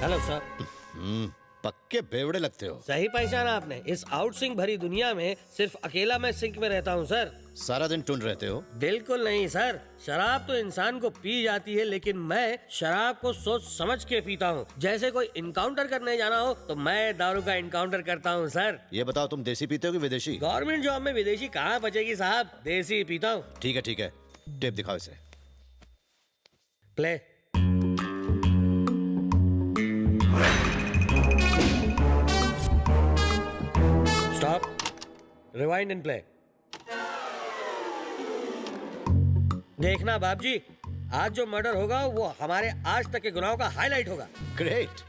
Hello sir. पक्के बेवड़े लगते हो। सही पहचाना आपने। इस आउट सिंक भरी दुनिया में सिर्फ अकेला मैं सिंक में रहता हूँ सर। सारा दिन टून रहते हो। बिल्कुल नहीं सर, शराब तो इंसान को पी जाती है, लेकिन मैं शराब को सोच समझ के पीता हूँ। जैसे कोई इनकाउंटर करने जाना हो तो मैं दारू का इनकाउंटर करता हूँ सर। ये बताओ तुम देसी पीते हो कि विदेशी? गवर्नमेंट जॉब में विदेशी कहाँ बचेगी साहब, देसी ही पीता हूँ। ठीक है ठीक है, टेप दिखाओ इसे। Play. Stop, rewind and play. देखना बाप जी, आज जो मर्डर होगा वो हमारे आज तक के गुनाहों का हाईलाइट होगा। ग्रेट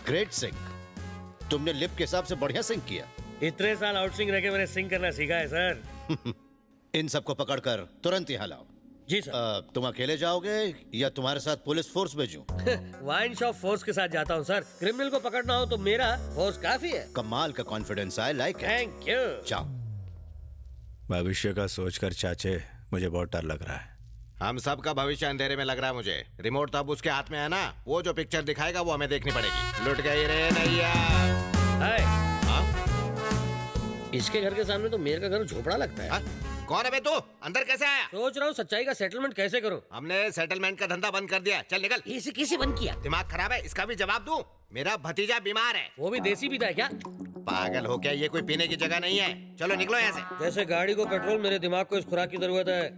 ग्रेट सिंक, तुमने लिप के हिसाब से बढ़िया सिंक किया। इतने साल आउट सिंक रह के मैंने सिंक करना सीखा है सर। इन सबको पकड़कर तुरंत यहाँ लाओ। जी सर। तुम अकेले जाओगे या तुम्हारे साथ पुलिस फोर्स भेजूं? वाइन शॉप फोर्स के साथ जाता हूँ सर। क्रिमिनल को पकड़ना हो तो मेरा फोर्स काफी है। कमाल का confidence, I like it. Thank you. जाओ। भविष्य का सोचकर चाचे मुझे बहुत डर लग रहा है। हम सब का भविष्य अंधेरे में लग रहा है मुझे। रिमोट तब उसके हाथ में है ना, वो जो पिक्चर दिखाएगा वो हमें देखनी पड़ेगी। लुट गई रे नैया। हाय, हाँ? इसके घर के सामने तो मेरे का घर झोपड़ा लगता है। हाँ? कौन है बे तू? अंदर कैसे आया? सोच रहा हूँ सच्चाई का सेटलमेंट कैसे करूँ। हमने सेटलमेंट का धंधा बंद कर दिया। चल निकल। इसे किसे बंद किया? दिमाग खराब है, इसका भी जवाब दूं? मेरा भतीजा बीमार है। वो भी देसी पीता है क्या? पागल हो क्या? ये कोई पीने की जगह नहीं है। चलो निकलो यहाँ से। जैसे गाड़ी को पेट्रोल, मेरे दिमाग को इस खुराक की जरूरत है।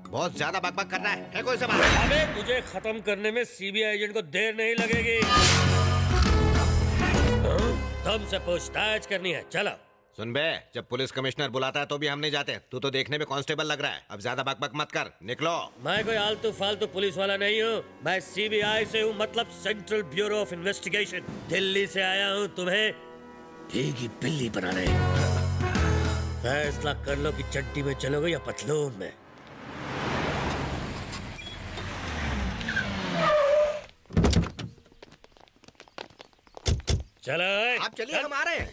बहुत ज्यादा बकबक कर रहा है कोई से बात? अबे तुझे खत्म करने में सीबीआई एजेंट को देर नहीं लगेगी। तुमसे पूछताछ करनी है, चलो। सुन बे, जब पुलिस कमिश्नर बुलाता है तो भी हम नहीं जाते। तू तो देखने में कांस्टेबल लग रहा है। अब ज्यादा बकबक मत कर, निकलो। मैं कोई आलतू फालतू पुलिस वाला नहीं हूँ। मैं सीबीआई से हूँ, मतलब central bureau of investigation. Delhi से आया हूँ तुम्हें भीगी बिल्ली बनाने। फैसला कर लो कि चड्डी में चलोगे या पतलून में। चलो आप चलिए, हम आ रहे हैं।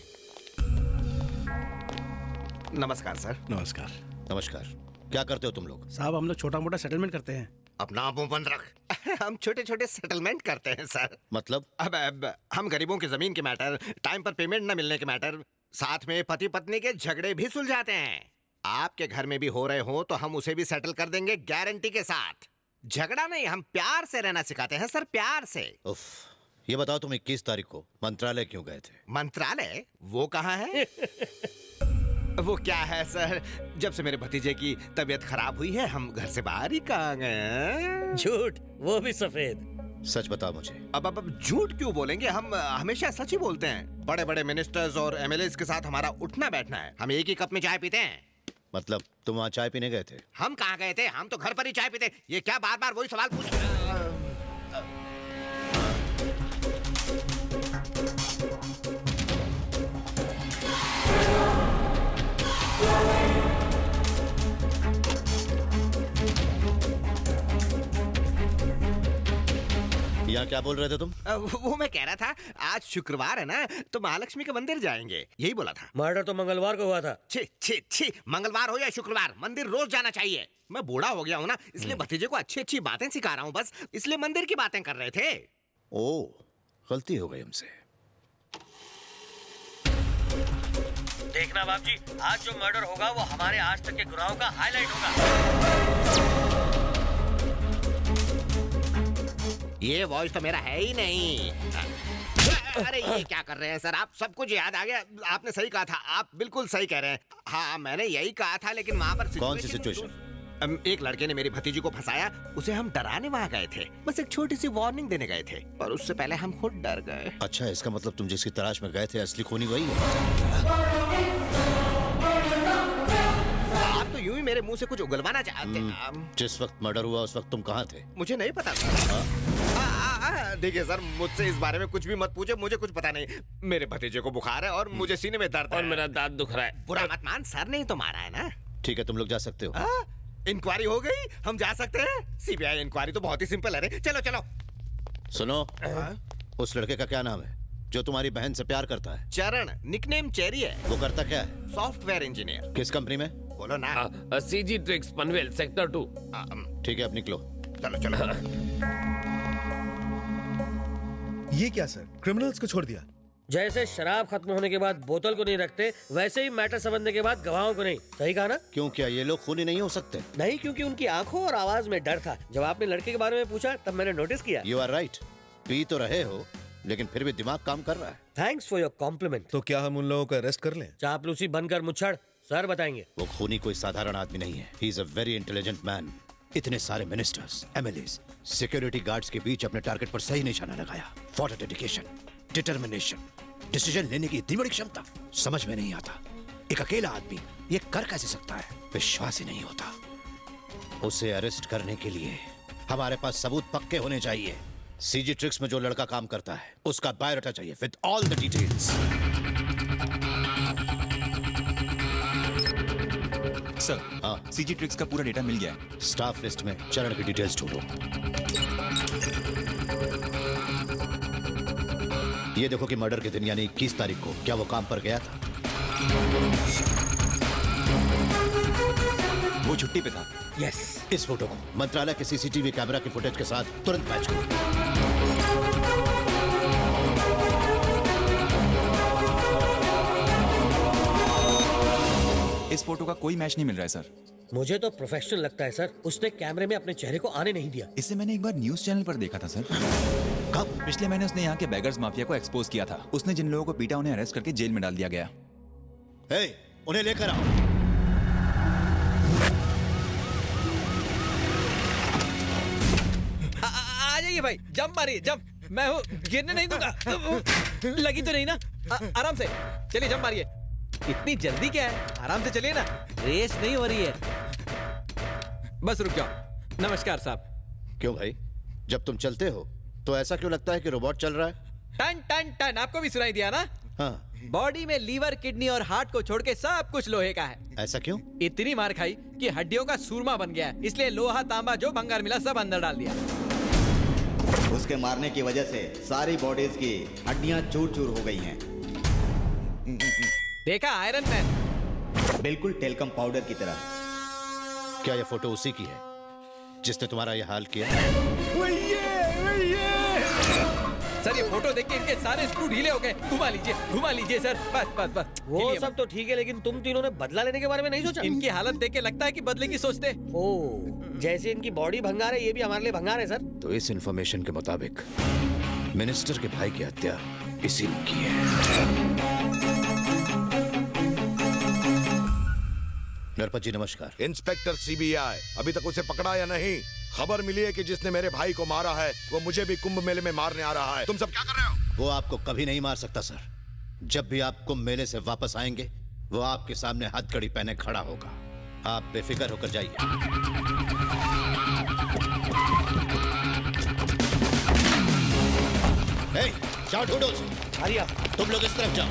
नमस्कार सर। नमस्कार। नमस्कार। क्या करते हो तुम लोग? साहब हम लोग छोटा मोटा सेटलमेंट करते हैं। अपना मुंह बंद रख। हम छोटे छोटे सेटलमेंट करते हैं सर। मतलब? अब हम गरीबों की जमीन के मैटर, टाइम पर पेमेंट न मिलने के मैटर, साथ में पति पत्नी के झगड़े भी सुलझाते हैं। आपके घर में भी हो रहे हो तो हम उसे भी सेटल कर देंगे, गारंटी के साथ। झगड़ा नहीं, हम प्यार से रहना सिखाते हैं सर, प्यार से। उफ, ये बताओ तुम 21 तारीख को मंत्रालय क्यों गए थे? मंत्रालय? वो कहाँ है? वो क्या है सर, जब से मेरे भतीजे की तबीयत खराब हुई है हम घर से बाहर ही कहाँ गए हैं। झूठ, वो भी सफेद। सच बताओ मुझे। अब झूठ क्यों बोलेंगे? हम हमेशा सच ही बोलते हैं। बड़े बड़े मिनिस्टर्स और एमएलएस के साथ हमारा उठना बैठना है। हम एक ही कप में चाय पीते हैं। मतलब तुम वहाँ चाय पीने गए थे? हम कहाँ गए थे? हम तो घर पर ही चाय पीते। ये क्या बार बार वही सवाल पूछ? यहाँ क्या बोल रहे थे तुम? वो मैं कह रहा था, आज शुक्रवार है ना, तो महालक्ष्मी के मंदिर जाएंगे, यही बोला था। मर्डर तो मंगलवार को हुआ था। छी छी छी, मंगलवार हो या शुक्रवार, मंदिर रोज जाना चाहिए। मैं बूढ़ा हो गया हूँ ना, इसलिए भतीजे को अच्छी अच्छी बातें सिखा रहा हूँ, बस इसलिए मंदिर की बातें कर रहे थे। ओ, गलती हो गई हमसे। देखना बाप जी, आज जो मर्डर होगा वो हमारे आज तक के गुनाहों का हाईलाइट होगा। ये वॉइस तो मेरा है ही नहीं। अरे ये क्या कर रहे हैं सर आप? सब कुछ याद आ गया। आपने सही कहा था, आप बिल्कुल सही कह रहे हैं। हाँ मैंने यही कहा था, लेकिन वहाँ पर कौन सी सिचुएशन? एक लड़के ने मेरी भतीजी को फंसाया, उसे हम डराने वहाँ गए थे। बस एक छोटी सी वार्निंग देने गए थे, पर उससे पहले हम खुद डर गए। अच्छा, इसका मतलब तुम जिसकी तलाश में गए थे असली खूनी वही है? आप तो यूं ही मेरे मुंह से कुछ उगलवाना चाहते हैं। जिस वक्त मर्डर हुआ उस वक्त तुम कहाँ थे? मुझे नहीं पता। देखिए सर, मुझसे इस बारे में कुछ भी मत पूछे, मुझे कुछ पता नहीं। मेरे भतीजे को बुखार है और मुझे सीने में दर्द है और मेरा दांत दुख रहा है। बुरा मत मान, सर ने तो मारा है ना। ठीक है, तुम लोग जा सकते हो। इंक्वायरी हो गई, हम जा सकते हैं। सीबीआई इंक्वायरी तो बहुत ही सिंपल है रे। चलो चलो। सुनो, उस लड़के का क्या नाम है जो तुम्हारी बहन से प्यार करता है? चरण, निकनेम चेरी है। वो करता क्या है? Software engineer. किस कंपनी में? बोलो ना। CG tricks Panvel sector 2। ठीक है, अब निकलो। चलो चलो। ये क्या सर, क्रिमिनल्स को छोड़ दिया? जैसे शराब खत्म होने के बाद बोतल को नहीं रखते, वैसे ही मैटर समझने के बाद गवाहों को नहीं। सही कहा ना? क्यों, क्या ये लोग खूनी नहीं हो सकते? नहीं, क्योंकि उनकी आंखों और आवाज में डर था। जब आपने लड़के के बारे में पूछा तब मैंने नोटिस किया। यू आर राइट, पी तो रहे हो लेकिन फिर भी दिमाग काम कर रहा है। Thanks for your compliment. तो क्या हम उन लोगों को अरेस्ट कर लें? चापलूसी बनकर मुच्छड़, सर बताएंगे। वो खूनी कोई साधारण आदमी नहीं है। He is a very intelligent man. इतने सारे मिनिस्टर्स, एमएलएस, सिक्योरिटी गार्ड्स के बीच अपने टारगेट पर सही निशाना लगाया। फॉर डेडिकेशन, डिटर्मिनेशन, डिसीजन लेने की इतनी बड़ी क्षमता समझ में नहीं आता। एक अकेला आदमी ये कर कैसे सकता है? विश्वास ही नहीं होता। उसे अरेस्ट करने के लिए हमारे पास सबूत पक्के होने चाहिए। सीजी ट्रिक्स में जो लड़का काम करता है उसका बायोडाटा चाहिए with all the details. Sir, हाँ। सीजी ट्रिक्स का पूरा डेटा मिल गया है। स्टाफ लिस्ट में चरण की डिटेल्स ढूंढो। ये देखो कि मर्डर के दिन यानी 21 तारीख को क्या वो काम पर गया था? वो छुट्टी पे था। यस। इस फोटो को मंत्रालय के सीसीटीवी कैमरा की फुटेज के साथ तुरंत मैच करो। इस फोटो का कोई मैच नहीं मिल रहा है सर। मुझे तो प्रोफेशनल लगता है सर। उसने कैमरे में अपने चेहरे को आने नहीं दिया। इसे मैंने एक बार न्यूज चैनल पर देखा था सर। कब? पिछले महीने उसने यहाँ के बैगर्स माफिया को एक्सपोज किया था। उसने जिन लोगों को पीटा उन्हें अरेस्ट करके जेल में डाल दिया गया। हे, उन्हें लेकर आओ। आ जाइए भाई, जंप मारिए, जंप। मैं हूँ, गिरने नहीं दूंगा। लगी तो नहीं ना? आराम से चलिए, जंप मारिए। इतनी जल्दी क्या है? आराम से चलिए ना, रेस नहीं हो रही है। बस रुक जाओ। नमस्कार साहब। क्यों भाई, जब तुम चलते हो तो ऐसा क्यों लगता है कि रोबोट चल रहा है? टन टन टन, आपको भी सुनाई दिया ना? हाँ। बॉडी में लीवर, किडनी और हार्ट को छोड़ के सब कुछ लोहे का है। ऐसा क्यों? इतनी मार खाई कि हड्डियों का सूरमा बन गया है, इसलिए लोहा तांबा जो भंगार मिला सब अंदर डाल दिया। उसके मारने की वजह से सारी बॉडीज की हड्डियां चूर चूर हो गई हैं। देखा आयरन मैन? बिल्कुल टेल्कम पाउडर की तरह। क्या ये फोटो उसी की है जिसने तुम्हारा ये हाल किया? सर ये फोटो देख के इनके सारे स्क्रू ढीले हो गए। घुमा लीजिए सर। बस बस बस। वो हिलिए सब तो ठीक है, लेकिन तुम तीनों ने बदला लेने के बारे में नहीं सोचा? इनकी हालत देख के लगता है कि बदले की सोचते। ओ, जैसे इनकी बॉडी भंगार है, ये भी हमारे लिए भंगार है सर। तो इस इंफॉर्मेशन के मुताबिक मिनिस्टर के भाई की हत्या इसी ने की है। नरपत जी नमस्कार। इंस्पेक्टर सीबीआई, अभी तक उसे पकड़ा या नहीं? खबर मिली है कि जिसने मेरे भाई को मारा है वो मुझे भी कुंभ मेले में मारने आ रहा है। तुम सब क्या कर रहे हो? वो आपको कभी नहीं मार सकता सर। जब भी आप कुंभ मेले से वापस आएंगे वो आपके सामने हथकड़ी पहने खड़ा होगा। आप बेफिक्र होकर जाइए। जाओ ढूंढो उसे। आर्या, तुम लोग इस तरफ जाओ,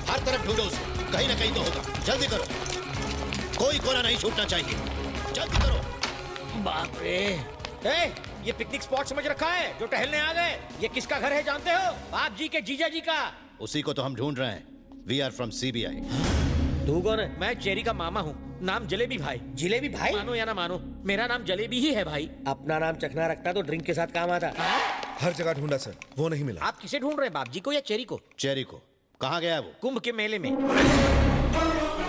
हर तरफ ढूंढो उसे, कहीं ना कहीं तो होगा। जल्दी करो, कोई कोना नहीं छूटना चाहिए। जल्दी करो। बाप रे, ये पिकनिक स्पॉट समझ रखा है जो टहलने आ गए? ये किसका घर है जानते हो? आप जी के जीजा जी का। उसी को तो हम ढूंढ रहे हैं। We are from CBI. तू कौन है? मैं जेरी का मामा हूँ, नाम जलेबी भाई। जिलेबी भाई? मानो या ना मानो, मेरा नाम जलेबी ही है भाई। अपना नाम चखना रखता तो ड्रिंक के साथ काम आता। हर जगह ढूंढा सर, वो नहीं मिला। आप किसे ढूंढ रहे हैं, बाप जी को या चेरी को? चेरी को। कहाँ गया है वो? कुंभ के मेले में।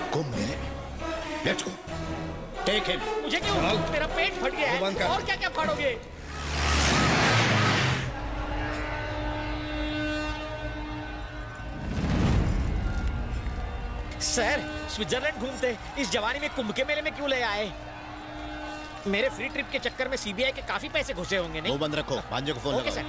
कुंभ मेले में? Let's go, take him. मुझे क्यों? मेरा पेट फट गया है। और क्या क्या फाड़ोगे? सर, स्विट्जरलैंड घूमते इस जवानी में कुंभ के मेले में क्यों ले आए? मेरे फ्री ट्रिप के चक्कर में सीबीआई के काफी पैसे घुसे होंगे नहीं? वो बंद रखो, भांजे को फोन ओके लगाओ।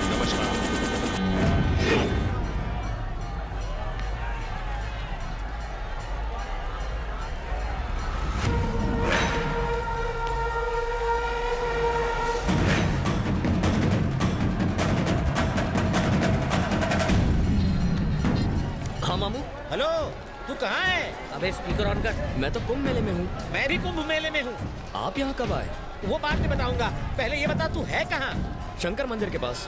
नमस्कार। कहाँ है? अबे स्पीकर ऑन कर। मैं तो कुंभ मेले में हूँ। मैं भी कुंभ मेले में हूँ। आप यहाँ कब आए? वो बाद में बताऊंगा, पहले ये बता तू है कहाँ? शंकर मंदिर के पास।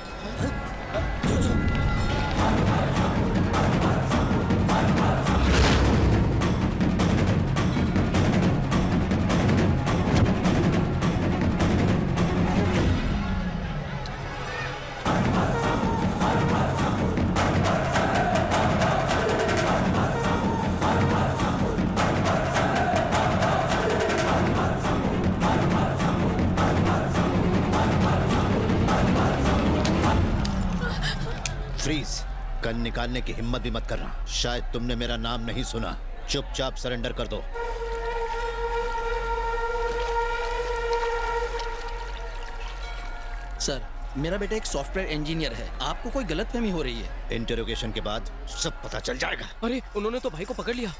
फ्रीज। गन निकालने की हिम्मत भी मत करना। शायद तुमने मेरा नाम नहीं सुना। चुपचाप सरेंडर कर दो। सर, मेरा बेटा एक सॉफ्टवेयर इंजीनियर है। आपको कोई गलतफहमी हो रही है। इंटरोगेशन के बाद सब पता चल जाएगा। अरे उन्होंने तो भाई को पकड़ लिया।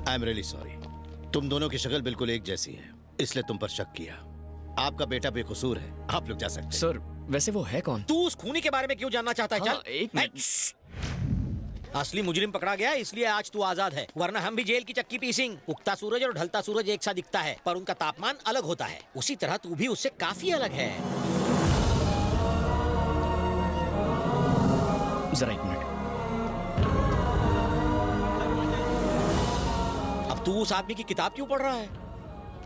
I am really sorry. तुम दोनों की शक्ल बिल्कुल एक जैसी है, इसलिए तुम पर शक किया। आपका बेटा बेकसूर है, आप लोग जा सकते हैं। सर, वैसे वो है कौन? तू उस खूनी के बारे में क्यों जानना चाहता है? हाँ, चल एक मिनट। असली मुजरिम पकड़ा गया, इसलिए आज तू आजाद है, वरना हम भी जेल की चक्की पीसिंग। उगता सूरज और ढलता सूरज एक सा दिखता है, पर उनका तापमान अलग होता है। उसी तरह तू भी उससे काफी अलग है। जरा एक मिनट। अब तू उस आदमी की किताब क्यों पढ़ रहा है?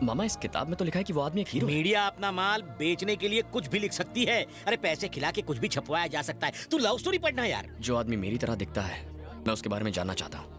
मामा, इस किताब में तो लिखा है कि वो आदमी एक हीरो है। मीडिया अपना माल बेचने के लिए कुछ भी लिख सकती है। अरे पैसे खिला के कुछ भी छपवाया जा सकता है। तू लव स्टोरी पढ़ना यार। जो आदमी मेरी तरह दिखता है, मैं उसके बारे में जानना चाहता हूँ।